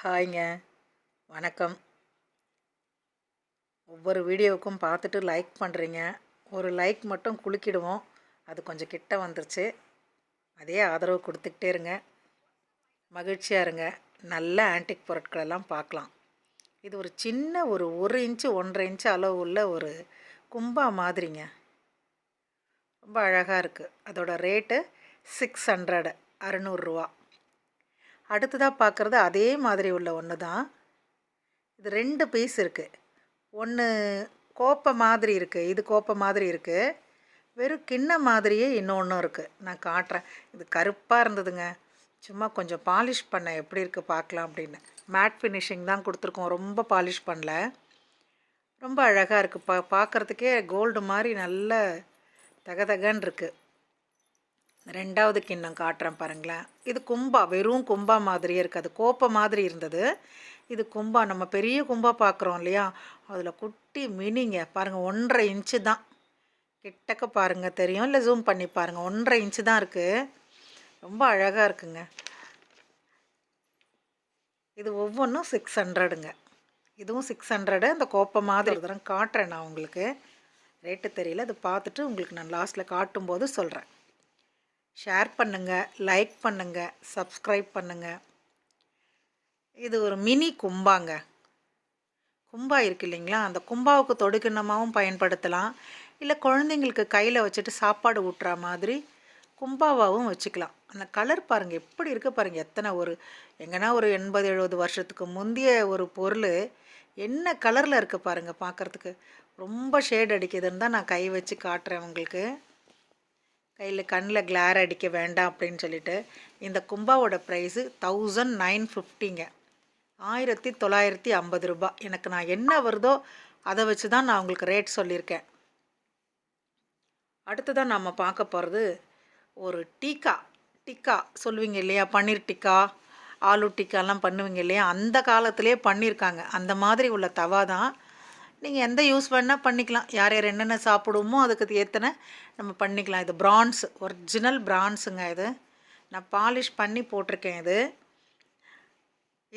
ஹாய்ங்க. வணக்கம். ஒவ்வொரு வீடியோவுக்கும் பார்த்துட்டு லைக் பண்ணுறீங்க. ஒரு லைக் மட்டும் குலுக்கிடுவோம். அது கொஞ்சம் கிட்ட வந்துருச்சு. அதே ஆதரவு கொடுத்துக்கிட்டே இருங்க. மகிழ்ச்சியாக இருங்க. நல்ல ஆன்டிக் பொருட்களெல்லாம் பார்க்கலாம். இது ஒரு சின்ன ஒரு 1 இன்ச்சு 1.5 இன்ச்சு அளவு உள்ள ஒரு கும்பா மாதிரிங்க. ரொம்ப அழகாக இருக்குது. அதோட ரேட்டு 600 600 அடுத்ததாக பார்க்குறது அதே மாதிரி உள்ள ஒன்று தான். இது 2 பீஸ் இருக்குது. ஒன்று கோப்பை மாதிரி இருக்குது, இது கோப்பை மாதிரி இருக்குது. வெறும் கிண்ணம் மாதிரியே இன்னொன்றும் இருக்குது. நான் காட்டுறேன். இது கருப்பாக இருந்ததுங்க. சும்மா கொஞ்சம் பாலிஷ் பண்ண எப்படி இருக்குது பார்க்கலாம் அப்படின்னு. மேட் ஃபினிஷிங் தான் கொடுத்துருக்கோம், ரொம்ப பாலிஷ் பண்ணல. ரொம்ப அழகாக இருக்குது. பார்க்குறதுக்கே கோல்டு மாதிரி நல்ல தகதகன்னு இருக்குது. 2வது கிண்ணம் காட்டுறேன் பாருங்களேன். இது கும்பா, வெறும் கும்பா மாதிரியே இருக்குது. அது கோப்பை மாதிரி இருந்தது. இது கும்பா, நம்ம பெரிய கும்பா பார்க்குறோம் இல்லையா, அதில் குட்டி மினிங்க பாருங்கள். 1.5 இன்ச்சு தான். கிட்டக்க பாருங்கள் தெரியும், இல்லை ஜூம் பண்ணி பாருங்கள். 1.5 இன்ச்சு தான் இருக்குது. ரொம்ப அழகாக இருக்குங்க. இது ஒவ்வொன்றும் 600ங்க. இதுவும் 600. அந்த கோப்பை மாதிரி ஒரு தரம் காட்டுறேன் நான் உங்களுக்கு. ரேட்டு தெரியல, அது பார்த்துட்டு உங்களுக்கு நான் லாஸ்ட்டில் காட்டும்போது சொல்கிறேன். ஷேர் பண்ணுங்கள், லைக் பண்ணுங்கள், சப்ஸ்கிரைப் பண்ணுங்கள். இது ஒரு மினி கும்பாங்க. கும்பா இருக்குது இல்லைங்களா, அந்த கும்பாவுக்கு தொடுக்கிண்ணமாகவும் பயன்படுத்தலாம். இல்லை குழந்தைங்களுக்கு கையில் வச்சுட்டு சாப்பாடு ஊட்டுற மாதிரி கும்பாவாகவும் வச்சுக்கலாம். அந்த கலர் பாருங்கள் எப்படி இருக்குது பாருங்கள். எத்தனை ஒரு எங்கன்னா ஒரு 80-70 வருஷத்துக்கு முந்தைய ஒரு பொருள் என்ன கலரில் இருக்குது பாருங்கள். பார்க்குறதுக்கு ரொம்ப ஷேட் அடிக்குதுன்னு தான் நான் கை வச்சு காட்டுறேன் உங்களுக்கு. கையில் கண்ணில் கிளார் அடிக்க வேண்டாம் அப்படின்னு சொல்லிட்டு. இந்த கும்பாவோட ப்ரைஸு 1950ங்க. 1950 ரூபாய். எனக்கு நான் என்ன வருதோ அதை வச்சு தான் நான் உங்களுக்கு ரேட் சொல்லியிருக்கேன். அடுத்ததான் நம்ம பார்க்க போகிறது ஒரு டிக்கா சொல்லுவீங்க இல்லையா, பன்னீர் டிக்கா, ஆலு டிக்காலாம் பண்ணுவீங்க இல்லையா, அந்த காலத்திலே பண்ணியிருக்காங்க. அந்த மாதிரி உள்ள தவா தான். நீங்கள் எந்த யூஸ் வேணால் பண்ணிக்கலாம். யார் யார் என்னென்ன சாப்பிடுவோமோ அதுக்கு ஏற்றன நம்ம பண்ணிக்கலாம். இது பிரான்ஸ், ஒரிஜினல் பிரான்ஸுங்க. இது நான் பாலிஷ் பண்ணி போட்டிருக்கேன்.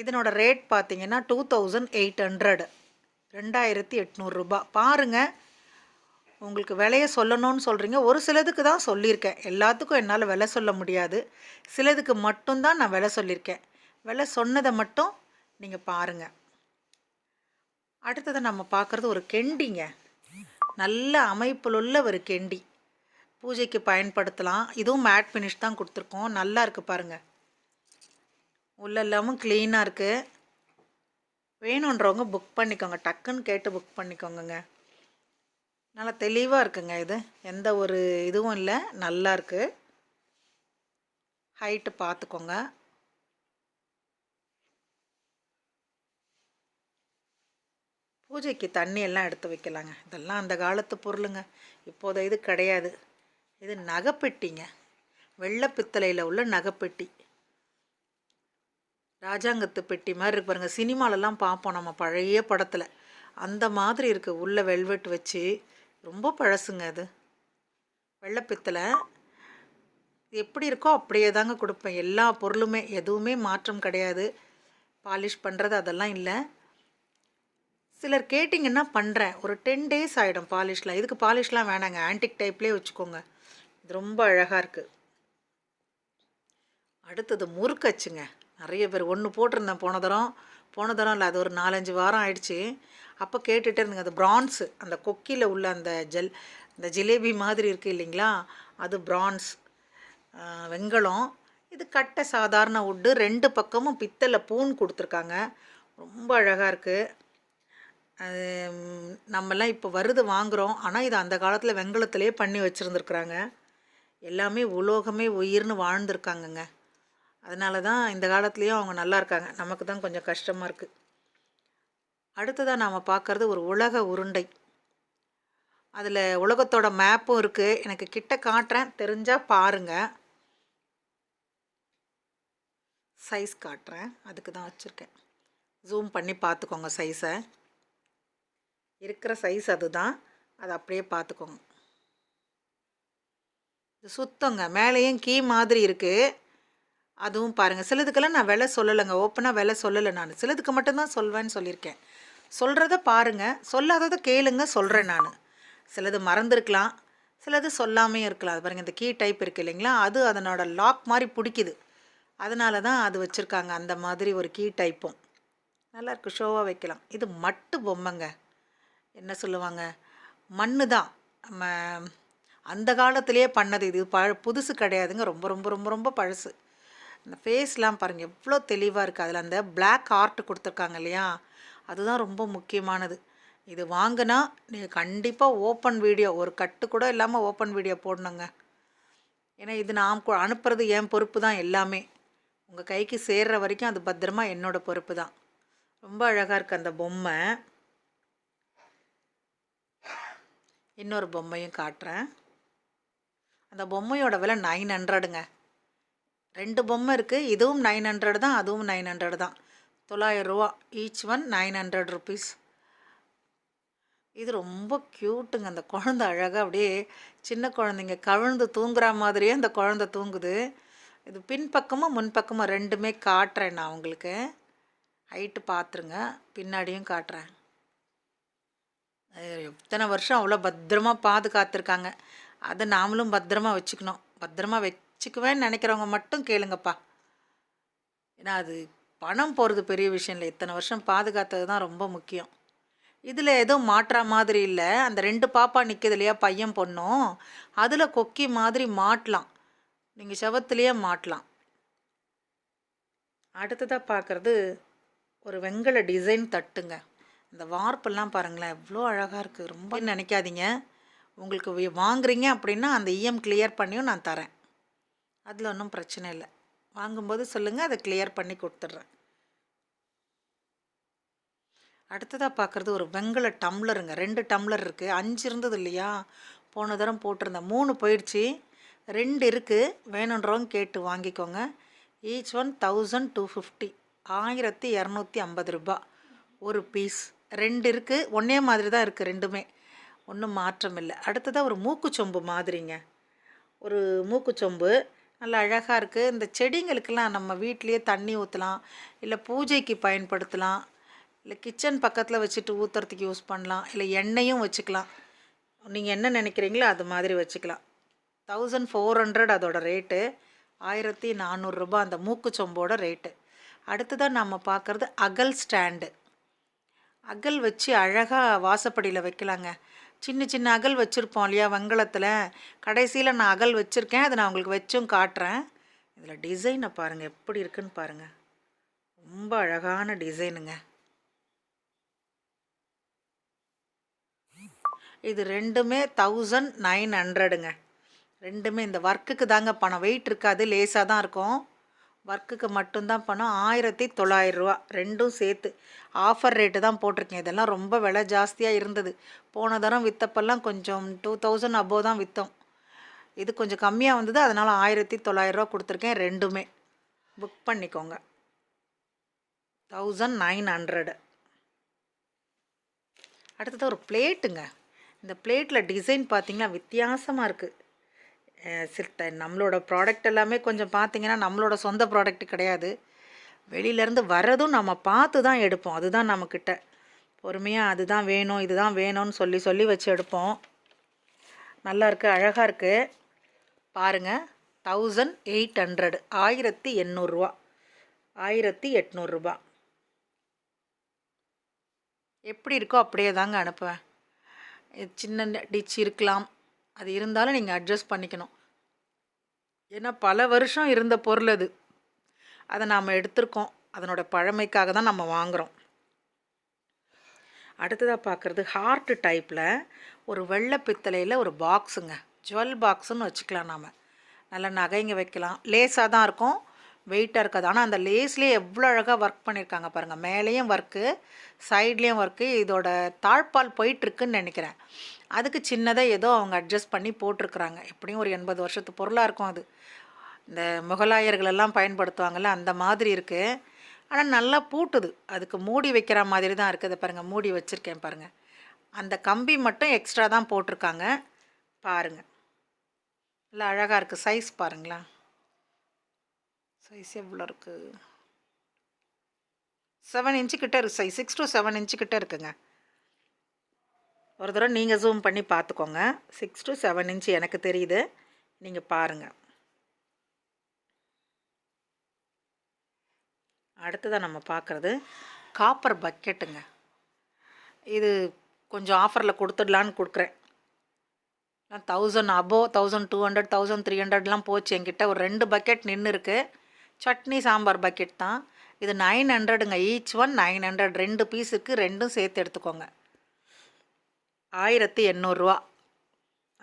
இதனோட ரேட் பார்த்தீங்கன்னா 2800 2800 ரூபா. பாருங்கள், உங்களுக்கு விலையை சொல்லணும்னு சொல்கிறீங்க. ஒரு சிலதுக்கு தான் சொல்லியிருக்கேன், எல்லாத்துக்கும் என்னால் விலை சொல்ல முடியாது. சிலதுக்கு மட்டும்தான் நான் விலை சொல்லியிருக்கேன். விலை சொன்னதை மட்டும் நீங்கள் பாருங்கள். அடுத்தது நம்ம பார்க்குறது ஒரு கெண்டிங்க. நல்ல அமைப்பில் உள்ள ஒரு கெண்டி, பூஜைக்கு பயன்படுத்தலாம். இதுவும் மேட் ஃபினிஷ் தான் கொடுத்துருக்கோம். நல்லா இருக்குது பாருங்கள். உள்ள எல்லாமும் க்ளீனாக இருக்குது. வேணுன்றவங்க புக் பண்ணிக்கோங்க, டக்குன்னு கேட்டு புக் பண்ணிக்கோங்க. நல்லா தெளிவாக இருக்குங்க. இது எந்த ஒரு இதுவும் இல்லை, நல்லா இருக்குது. ஹைட்டு பார்த்துக்கோங்க. பூஜைக்கு தண்ணி எல்லாம் எடுத்து வைக்கலாங்க. இதெல்லாம் அந்த காலத்து பொருளுங்க, இப்போது இது கிடையாது. இது நகைப்பெட்டிங்க. வெள்ளை பித்தளையில் உள்ள நகைப்பெட்டி. ராஜாங்கத்து பெட்டி மாதிரி இருக்கு பாருங்கள். சினிமாலெல்லாம் பார்ப்போம் நம்ம பழைய படத்தில், அந்த மாதிரி இருக்குது. உள்ள வெல்வெட் வச்சு ரொம்ப பழசுங்க. அது வெள்ளை பித்தளை. எப்படி இருக்கோ அப்படியே தாங்க கொடுப்பேன். எல்லா பொருளுமே, எதுவுமே மாற்றம் கிடையாது. பாலிஷ் பண்ணுறது அதெல்லாம் இல்லை. சிலர் கேட்டிங்கன்னா பண்ணுறேன். ஒரு 10 days ஆகிடும் பாலிஷ்லாம். இதுக்கு பாலிஷ்லாம் வேணாங்க, ஆன்டிக் டைப்லேயே வச்சுக்கோங்க. இது ரொம்ப அழகாக இருக்குது. அடுத்தது முறுக்கச்சுங்க. நிறைய பேர் ஒன்று போட்டிருந்தேன் போன தரம் இல்லை, அது ஒரு 4-5 வாரம் ஆயிடுச்சு. அப்போ கேட்டுகிட்டே இருந்துங்க. அது பிரான்ஸு, அந்த கொக்கியில் உள்ள அந்த ஜிலேபி மாதிரி இருக்குது இல்லைங்களா, அது பிரான்ஸ். வெண்கலம். இது கட்டை சாதாரண உட்டு. 2 பக்கமும் பித்தளை பூன் கொடுத்துருக்காங்க. ரொம்ப அழகாக இருக்குது. நம்மெல்லாம் இப்போ வருது வாங்குகிறோம், ஆனால் இது அந்த காலத்தில் வெண்கலத்திலே பண்ணி வச்சுருந்துருக்குறாங்க. எல்லாமே உலோகமே உயிர்னு வாழ்ந்துருக்காங்கங்க. அதனால தான் இந்த காலத்துலேயும் அவங்க நல்லா இருக்காங்க. நமக்கு தான் கொஞ்சம் கஷ்டமாக இருக்குது. அடுத்ததாக நாம் பார்க்குறது ஒரு உலக உருண்டை. அதில் உலகத்தோட மேப்பும் இருக்குது. எனக்கு கிட்ட காட்டுறேன், தெரிஞ்சால் பாருங்கள். சைஸ் காட்டுறேன், அதுக்கு தான் வச்சுருக்கேன். ஜூம் பண்ணி பார்த்துக்கோங்க. சைஸை இருக்கிற சைஸ் அதுதான், அதை அப்படியே பார்த்துக்கோங்க. இது சுத்தங்க, மேலேயும் கீ மாதிரி இருக்குது. அதுவும் பாருங்கள். சிலதுக்கெல்லாம் நான் விலை சொல்லலைங்க, ஓப்பனாக விலை சொல்லலை. நான் சிலதுக்கு மட்டும்தான் சொல்வேன்னு சொல்லியிருக்கேன். சொல்கிறத பாருங்கள், சொல்லாததை கேளுங்க, சொல்கிறேன் நான். சிலது மறந்துருக்கலாம், சிலது சொல்லாமையும் இருக்கலாம். அது பாருங்கள், இந்த கீ டைப் இருக்குது இல்லைங்களா, அது அதனோட லாக் மாதிரி பிடிக்குது. அதனால தான் அது வச்சுருக்காங்க, அந்த மாதிரி ஒரு கீ டைப்பும். நல்லாயிருக்கு, ஷோவாக வைக்கலாம். இது மட்டு பொம்மைங்க. என்ன சொல்லுவாங்க, மண்ணு தான். நம்ம அந்த காலத்திலேயே பண்ணது இது. புதுசு கிடையாதுங்க, ரொம்ப ரொம்ப ரொம்ப ரொம்ப பழசு. அந்த ஃபேஸ்லாம் பாருங்கள் எவ்வளோ தெளிவாக இருக்குது. அதில் அந்த பிளாக் ஆர்ட் கொடுத்துருக்காங்க இல்லையா, அதுதான் ரொம்ப முக்கியமானது. இது வாங்கினா நீங்கள் கண்டிப்பாக ஓப்பன் வீடியோ, ஒரு கட்டு கூட இல்லாமல் ஓப்பன் வீடியோ போடணுங்க. ஏன்னா இது நான் அனுப்புறது என் பொறுப்பு தான் எல்லாமே. உங்கள் கைக்கு சேர்கிற வரைக்கும் அது பத்திரமா என்னோடய பொறுப்பு தான். ரொம்ப அழகாக இருக்குது அந்த பொம்மை. இன்னொரு பொம்மையும் காட்டுறேன். அந்த பொம்மையோட விலை 900ங்க. 2 பொம்மை இருக்குது, இதுவும் 900 தான், அதுவும் 900 தான். 900 ரூபா, ஈச் ஒன் 900 ருபீஸ். இது ரொம்ப க்யூட்டுங்க. அந்த குழந்தை அழகாக அப்படியே சின்ன குழந்தைங்க கவிழ்ந்து தூங்குற மாதிரியே அந்த குழந்தை தூங்குது. இது பின்பக்கமும் முன்பக்கமும் ரெண்டுமே காட்டுறேன் நான் உங்களுக்கு. ஹைட்டு பார்த்துருங்க, பின்னாடியும் காட்டுறேன். எத்தனை வருஷம் அவ்வளோ பத்திரமா பாதுகாத்துருக்காங்க. அதை நாமளும் பத்திரமா வச்சுக்கணும். பத்திரமா வச்சுக்குவேன்னு நினைக்கிறவங்க மட்டும் கேளுங்கப்பா. ஏன்னா அது பணம் போகிறது பெரிய விஷயம் இல்லை, இத்தனை வருஷம் பாதுகாத்தது தான் ரொம்ப முக்கியம். இதில் எதுவும் மாட்டுற மாதிரி இல்லை. அந்த 2 பாப்பா நிற்குது இல்லையா, பையன் பொண்ணும், அதில் கொக்கி மாதிரி மாட்டலாம், நீங்கள் செவத்துலேயே மாட்டலாம். அடுத்ததாக பார்க்குறது ஒரு வெங்கல டிசைன் தட்டுங்க. இந்த வார்ப்பெல்லாம் பாருங்களேன் எவ்வளோ அழகாக இருக்குது. ரொம்ப நினைக்காதீங்க, உங்களுக்கு வாங்குறீங்க அப்படின்னா அந்த இஎம் கிளியர் பண்ணியும் நான் தரேன். அதில் ஒன்றும் பிரச்சனை இல்லை. வாங்கும்போது சொல்லுங்கள், அதை கிளியர் பண்ணி கொடுத்துட்றேன். அடுத்ததாக பார்க்குறது ஒரு வெங்கல டம்ளருங்க. 2 டம்ளர் இருக்குது. 5 இருந்தது இல்லையா, போன தரம் போட்டிருந்தேன். 3 போயிடுச்சு, 2 இருக்குது. வேணுன்றவங்க கேட்டு வாங்கிக்கோங்க. ஈச் ஒன் 1250, 1250 ரூபா ஒரு பீஸ். 2 இருக்குது, ஒன்றே மாதிரி தான் இருக்குது ரெண்டுமே, ஒன்றும் மாற்றம் இல்லை. அடுத்ததாக ஒரு மூக்குச்சொம்பு மாதிரிங்க. ஒரு மூக்குச்சொம்பு நல்லா அழகாக இருக்குது. இந்த செடிங்களுக்கெல்லாம் நம்ம வீட்லேயே தண்ணி ஊற்றலாம், இல்லை பூஜைக்கு பயன்படுத்தலாம், இல்லை கிச்சன் பக்கத்தில் வச்சுட்டு ஊற்றுறதுக்கு யூஸ் பண்ணலாம், இல்லை எண்ணெயும் வச்சுக்கலாம். நீங்கள் என்ன நினைக்கிறீங்களோ அது மாதிரி வச்சுக்கலாம். 1400 அதோட ரேட்டு. 1400 ரூபா அந்த மூக்குச்சொம்போட ரேட்டு. அடுத்ததான் நம்ம பார்க்குறது அகல் ஸ்டாண்டு. அகல் வச்சு அழகாக வாசப்படியில் வைக்கலாங்க. சின்ன சின்ன அகல் வச்சுருப்போம் இல்லையா வெங்கலத்தில், கடைசியில் நான் அகல் வச்சுருக்கேன், அதை நான் உங்களுக்கு வச்சும் காட்டுறேன். இதில் டிசைனை பாருங்கள் எப்படி இருக்குன்னு பாருங்கள், ரொம்ப அழகான டிசைனுங்க. இது ரெண்டுமே 1900ங்க. ரெண்டுமே இந்த ஒர்க்குக்கு தாங்க பணம், வெயிட் இருக்காது, லேசாக தான் இருக்கும். ஒர்க்குக்கு மட்டும்தான் பணம். 1900 ரூபா ரெண்டும் சேர்த்து. ஆஃபர் ரேட்டு தான் போட்டிருக்கேன். இதெல்லாம் ரொம்ப விலை ஜாஸ்தியாக இருந்தது. போன தரம் விற்றப்பெல்லாம் கொஞ்சம் 2000 அபோவ் தான் விற்றோம். இது கொஞ்சம் கம்மியாக வந்தது, அதனால் 1900 ரூபா கொடுத்துருக்கேன். ரெண்டுமே புக் பண்ணிக்கோங்க. 1900. அடுத்தது ஒரு பிளேட்டுங்க. இந்த பிளேட்டில் டிசைன் பார்த்திங்கன்னா வித்தியாசமாக இருக்குது. நம்மளோட ப்ராடக்ட் எல்லாமே கொஞ்சம் பார்த்திங்கன்னா நம்மளோட சொந்த ப்ராடக்ட் கிடையாது, வெளியிலேருந்து வர்றதும் நம்ம பார்த்து தான் எடுப்போம். அதுதான் நம்மக்கிட்ட பொறுமையாக அதுதான் வேணும் இதுதான் வேணும்னு சொல்லி சொல்லி வச்சு எடுப்போம். நல்லா இருக்குது, அழகாக இருக்குது பாருங்கள். 1800, 1800 ரூபா, 1800 ரூபா. எப்படி இருக்கோ அப்படியே தாங்க அனுப்புவேன். சின்ன டிச் இருக்கலாம், அது இருந்தாலும் நீங்கள் அட்ஜஸ்ட் பண்ணிக்கணும். ஏன்னா பல வருஷம் இருந்த பொருள் அது, அதை நாம் எடுத்திருக்கோம், அதனோட பழமைக்காக தான் நம்ம வாங்குகிறோம். அடுத்ததாக பார்க்குறது ஹார்ட் டைப்பில் ஒரு வெள்ளை பித்தளையில் ஒரு பாக்ஸுங்க, ஜுவல் பாக்ஸுன்னு வச்சுக்கலாம். நாம் நல்லா நகைங்க வைக்கலாம், லேஸாக தான் இருக்கும், வெயிட்டாக இருக்காது. ஆனால் அந்த லேஸ்லேயே எவ்வளோ அழகாக ஒர்க் பண்ணியிருக்காங்க பாருங்கள். மேலேயும் ஒர்க்கு, சைட்லேயும் ஒர்க்கு. இதோட தாழ்பால் போயிட்டுருக்குன்னு நினைக்கிறேன், அதுக்கு சின்னதாக ஏதோ அவங்க அட்ஜஸ்ட் பண்ணி போட்டிருக்குறாங்க. எப்படியும் ஒரு 80 வருஷத்து பொருளாக இருக்கும் அது. இந்த முகலாயர்களெல்லாம் பயன்படுத்துவாங்கள்ல அந்த மாதிரி இருக்குது. ஆனால் நல்லா பூட்டுது, அதுக்கு மூடி வைக்கிற மாதிரி தான் இருக்குது. பாருங்கள், மூடி வச்சுருக்கேன் பாருங்கள். அந்த கம்பி மட்டும் எக்ஸ்ட்ரா தான் போட்டிருக்காங்க பாருங்கள். நல்லா அழகாக இருக்குது. சைஸ் பாருங்களா, சைஸ் எவ்வளோ இருக்குது? 7 இன்ச்சு கிட்ட இருக்குது சைஸ். 6 to 7 இன்ச்சு கிட்ட இருக்குங்க. ஒரு தடவை நீங்கள் ஜூம் பண்ணி பார்த்துக்கோங்க. 6 to 7 இன்ச்சு எனக்கு தெரியுது, நீங்கள் பாருங்கள். அடுத்ததாக நம்ம பார்க்குறது காப்பர் பக்கெட்டுங்க. இது கொஞ்சம் ஆஃபரில் கொடுத்துடலான்னு கொடுக்குறேன். 1000 அபோவ் 1200 1300லாம் போச்சு. என்கிட்ட ஒரு 2 பக்கெட் நின்று இருக்குது. சட்னி சாம்பார் பக்கெட் தான். இது 900ங்க. Each one 900. 2 பீஸ் இருக்குது, ரெண்டும் சேர்த்து எடுத்துக்கோங்க. 1800 ரூபா.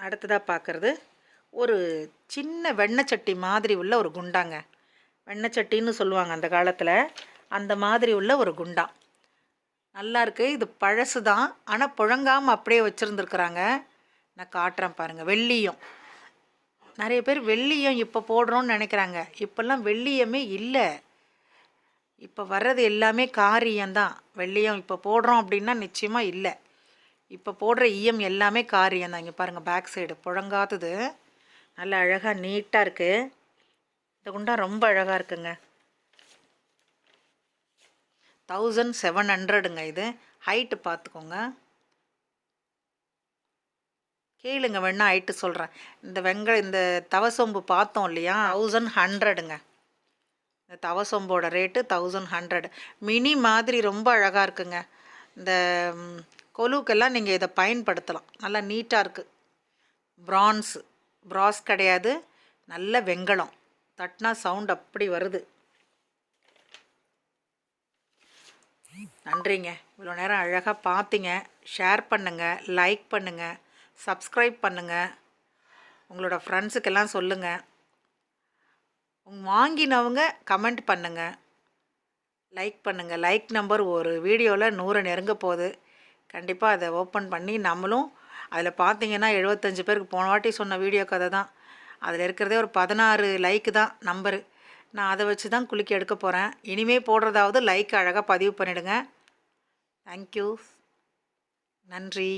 அடுத்ததாக பார்க்குறது ஒரு சின்ன வெண்ணெய் சட்டி மாதிரி உள்ள ஒரு குண்டாங்க. வெண்ணெய் சட்டின்னு சொல்லுவாங்க அந்த காலத்தில். அந்த மாதிரி உள்ள ஒரு குண்டா நல்லா இருக்குது. இது பழசு தான், ஆனால் புழங்காமல் அப்படியே வச்சுருந்துருக்குறாங்க. நான் காட்டுறேன் பாருங்கள். வெள்ளியம் நிறைய பேர் வெள்ளியம் இப்போ போடுறோன்னு நினைக்கிறாங்க. இப்போல்லாம் வெள்ளியமே இல்லை. இப்போ வர்றது எல்லாமே காரியம்தான். வெள்ளியம் இப்போ போடுறோம் அப்படின்னா நிச்சயமாக இல்லை. இப்போ போடுற ஈயம் எல்லாமே காரியம் தான். இங்கே பாருங்கள், பேக் சைடு புழங்காதது நல்லா அழகாக நீட்டாக இருக்குது. இந்த குண்டா ரொம்ப அழகாக இருக்குங்க. 1700ங்க. இது ஹைட்டு பார்த்துக்கோங்க. கேளுங்க, வேணா ஹைட்டு சொல்கிறேன். இந்த தவசொம்பு பார்த்தோம் இல்லையா, 1100ங்க. இந்த தவசொம்போட ரேட்டு 1100. மினி மாதிரி ரொம்ப அழகாக இருக்குங்க. இந்த கொலுக்கெல்லாம் நீங்கள் இதை பயன்படுத்தலாம். நல்லா நீட்டாக இருக்குது. பிராஸ் கிடையாது, நல்ல வெண்கலம். தட்டினா சவுண்ட் அப்படி வருது. நன்றிங்க. இவ்வளோ நேரம் அழகாக பார்த்தீங்க. ஷேர் பண்ணுங்கள், லைக் பண்ணுங்கள், சப்ஸ்கிரைப் பண்ணுங்கள். உங்களோட ஃப்ரெண்ட்ஸுக்கெல்லாம் சொல்லுங்கள். வாங்கினவங்க கமெண்ட் பண்ணுங்கள், லைக் பண்ணுங்கள். லைக் நம்பர் ஒரு வீடியோவில் 100 நெருங்க போகுது. கண்டிப்பாக அதை ஓப்பன் பண்ணி நம்மளும் அதில் பார்த்தீங்கன்னா 75 பேருக்கு போன வாட்டி சொன்ன வீடியோ கதை தான். அதில் இருக்கிறதே ஒரு 16 லைக்கு தான் நம்பரு. நான் அதை வச்சு தான் குலுக்கி எடுக்க போகிறேன். இனிமேல் போடுறதாவது லைக் அழகாக பதிவு பண்ணிவிடுங்க. தேங்க்யூ. நன்றி.